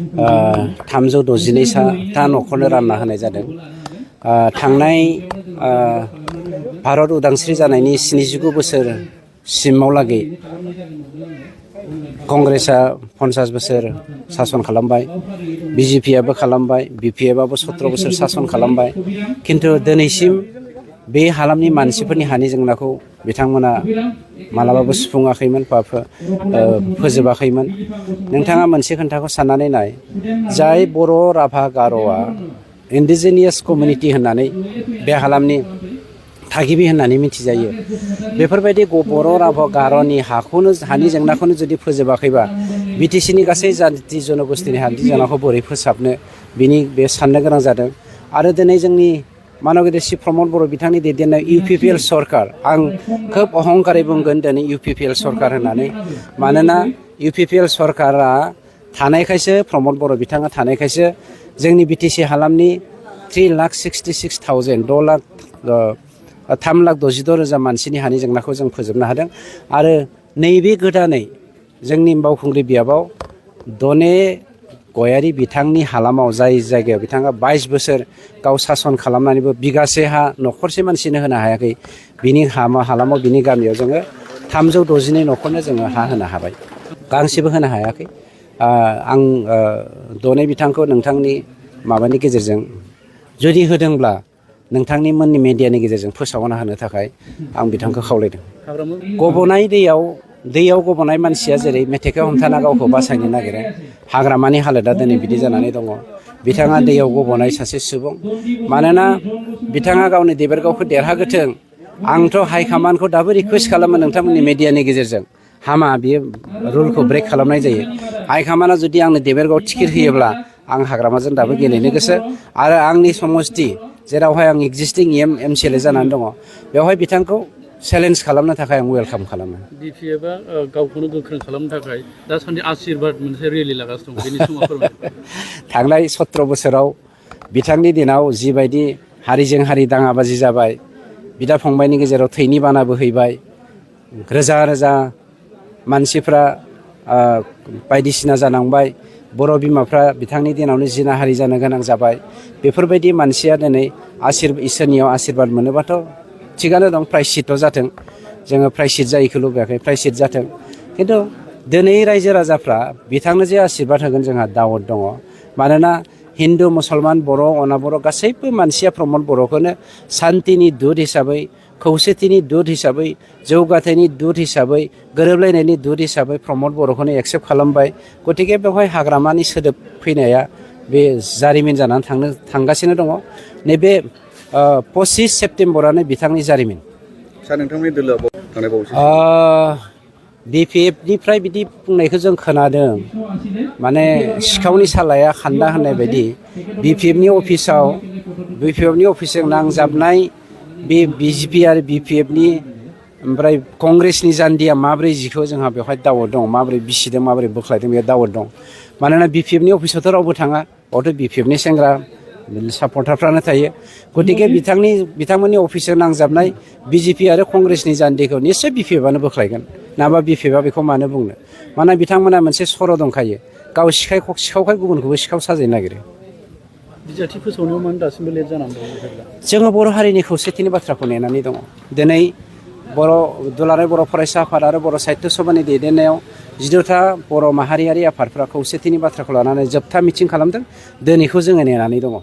362ता न'खरनो रानना होनाय जादों। थांनाय भारत उदांस्रि जानायनि 79 बोसोरसिमावलागै कंग्रेसआ 50 बोसोर सासन खालामबाय, बिजेपिआबो खालामबाय, बिपिएफआबो 17 बोसोर सासन खालामबाय। किन्तु दिनैसिम बे हालामनि मानसिफोरनि हानि जेंनाखौ बिथांमोना मालाबाबो सुफुङाखैमोन बा फोजोबाखैमोन। नोंथाङा मोनसे खोन्थाखौ साननानै नाय, जाय बर' राभा गार'आ इन्डिजिनियास कमिउनिटि होननानै बे हालामनि थागिबि होननानै मिथिजायो, बेफोरबायदि बर' राभा गार'नि हानि जेंनाखौनो जुदि फोजोबाखैबा बिटिसिनि गासै जाति जनगोष्ठीनि हानि जेंनाखौ बोरै फोसाबनो, बिनि बे साननो गोनां जादों। आरो दिनै जोंनि मानगेदेर श्री प्रमद बर' बिथांनि दैदेननाय UPPL सरकार, आं खोब अहंकारै बुंगोन दिनै UPPL सरकार होननानै, मानोना UPPL सरकारा थानायखायसो, प्रमद बर' बिथाङा थानायखायसो जोंनि बिटिसि हालामनि 3,66,000 3,62,000 मानसिनि हानि जेंनाखौ जों फोजोबनो हादों। आरो नैबे गोदानै जोंनि बावखुंग्रि बियाबाव दने गयारी बिथांनि हालामाव, जाय जायगायाव बिथाङा 22 बोसोर गाव सासन खालामनानैबो बिगासे हा न'खरसे मानसिनो होनो हायाखै, बिनि हालामाव, बिनि गामियाव जोङो 362 न'खरनो जोङो हा होनो हाबाय, गांसेबो होनो हायाखै। आं दने बिथांखौ नोंथांनि माबानि गेजेरजों जुदि होदोंब्ला नोंथांनि मोननि मेडियानि गेजेरजों फोसावना होनो थाखाय आं बिथांखौ खावलायदों। गब'नाय दैयाव गब'नाय मानसिया जेरै मेथेखा हमथाना गावखौ बासायनो नागिरो, हाग्रामानि हालोदा दिनै बिदि जानानै दङ। बिथाङा दैयाव गब'नाय सासे सुबुं, मानोना बिथाङा गावनि देबोरगावखौ देरहागोथों। आंथ' हाइकामान्डखौ दाबो रिकुवेस्ट खालामो नोंथांमोननि मेडियानि गेजेरजों, हामा, बियो रुलखौ ब्रेक खालामनाय जायो। हाइकामान्डआ जुदि आंनो देबोरगाव टिकेट होयोब्ला आं हाग्रामाजों दाबो गेलेनो गोसो। आरो आंनि समस्ति जेरावहाय आं एक्जिस्टिं MCLA जानानै दङ, बेवहाय बिथांखौ चेलेन्ज खालामनो थाखाय आं वेलकाम खालामो। बिपिएफआ गावखौनो गोख्रों खालामनो थाखाय दासान्दि आशीर्बाद मोनसे रेलि लागासिनो दं, बेनि समाव फोरमायनो। थांनाय 17 बोसोराव बिथांनि दिनाव जिबायदि हारिजों हारि दाङाबाजि जाबाय, बिदा फंबायनि गेजेराव थैनि बाना बोहैबाय, रोजा रोजा मानसिफ्रा बायदिसिना जानांबाय, बर' बिमाफ्रा बिथांनि दिनावनो जिनाहारि जानो गोनां जाबाय। बेफोरबायदि मानसिया दिनै इसोरनियाव आशीर्बाद मोनोबाथ' थिगानो दं, प्रायश्चित्त जाथों। जोङो प्रायश्चित जायैखौ लुबैयाखै, प्रायश्चित जाथों। खिन्थु दिनै रायजो राजाफ्रा बिथांनो जे आशीर्बाद होगोन, जोंहा दावत दङ। मानोना हिन्दु, मुसलमान, बर', अना-बर' गासैबो मानसिया प्रमद बर'खौनो सान्तिनि दुत हिसाबै, खौसेथिनि दुत हिसाबै, जौगाथायनि दुत हिसाबै, गोरोबलायनायनि दुत हिसाबै प्रमद बर'खौनो एक्सेप्ट खालामबाय। गतिके बेवहाय हाग्रामानि सोदोब फैनाया बे जारिमिन जानानै थांगासिनो दङ। नैबे 25 सेप्तेम्बरानो बिथांनि जारिमिन। सार, नोंथांमोननि दोलोआव थांनाय बावैसो बिपिएफनिफ्राय बिदि बुंनायखौ जों खोनादों, माने सिखावनि सालाया खान्दा होननाय बायदि बिपिएफनि अफिसजों नांजाबनाय बे बिजेपि आरो बिपिएफनि, ओमफ्राय कंग्रेसनि जान्दिया माब्रै जिखौ जोंहा बेवहाय दावत दं, माब्रै बिसिदों, माब्रै बोख्लायदों, बेयाव दावत दं। मानोना बिपिएफनि अफिसावथ' रावबो थाङा, बावथ' बिपिएफनि सेंग्रा सापर्टारफ्रानो थायो। गतिके बिथांमोननि अफिसजों नांजाबनाय बिजेपि आरो कंग्रेसनि जान्दिखौ निस्सय बिपिएफआनो बोख्लायगोन, नङाबा बिपिएफआ बेखौ मानो बुंनो। मानोना बिथांमोना मोनसे सर' दंखायो, गाव सिखावखाय गुबुनखौबो सिखाव साजायनो नागिरो। बिजाथि फोसावनायाव मानो दासिमबो लेट जानानै दं? जोङो बर' हारिनि खौसेथिनि बाथ्राखौ नेनानै दङ। दिनै दुलाराय बर' फरायसा आफाद आरो बर' साहित्य सभानि दैदेननायाव 12था बर' माहारियारि आफादफ्रा खौसेथिनि बाथ्राखौ लानानै जोबथा मिटिं खालामदों। दिनैखौ जोङो नेनानै दङ।